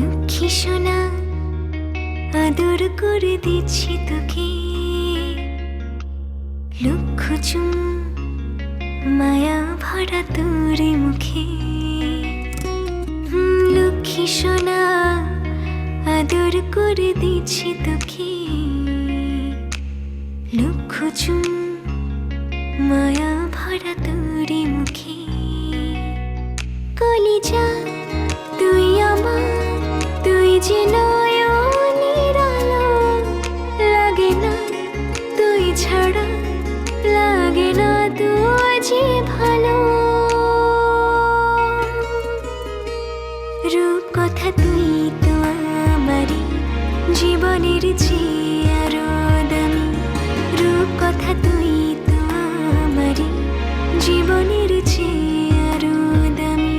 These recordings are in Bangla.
লক্ষ্মী সোনা আদর করে দিচ্ছি তোকে, লক্ষ চুম মায়া ভরা তোর মুখে। লক্ষ্মী সোনা আদর করে দিচ্ছি তোকে, লক্ষ চুম মায়া ভরা তোর মুখে। কলিজা তুই আমার, তুই যে নয়নের আলো, লাগে না তুই ছাড়া, লাগে না তুই যে ভালো। রূপ কথা তুই তো আমারই জীবনের চেয়ে আরো দামি, রূপ কথা তুই তো আমারই জীবনের চেয়ে আরো দামি।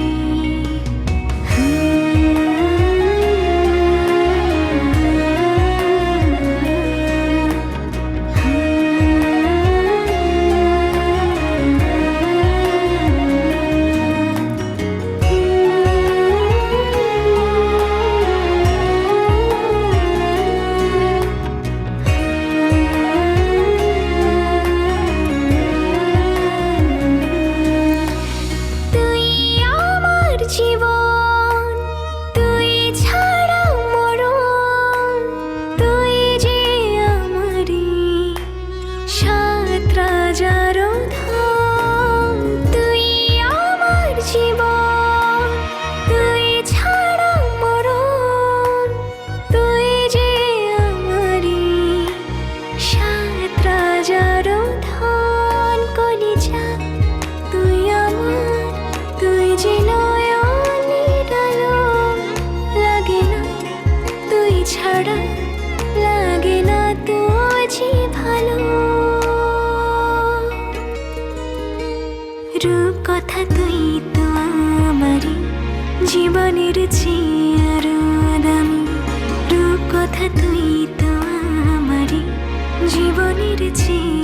জীবন তুই ছাড়া মরণ, তুই যে আমারই সাত রাজার ধন। তুই আমার জীবন, তুই ছাড়া মরণ, তুই যে আমারই সাত রাজার ধন। কলিজা তুই আমার, তুই যে ছাড়া, লাগে না তুই যে ভালো। রূপ কথা তুই তো আমারই জীবনের চেয়ে আরো দামি, রূপ কথা তুই তো আমারই জীবনের চেয়ে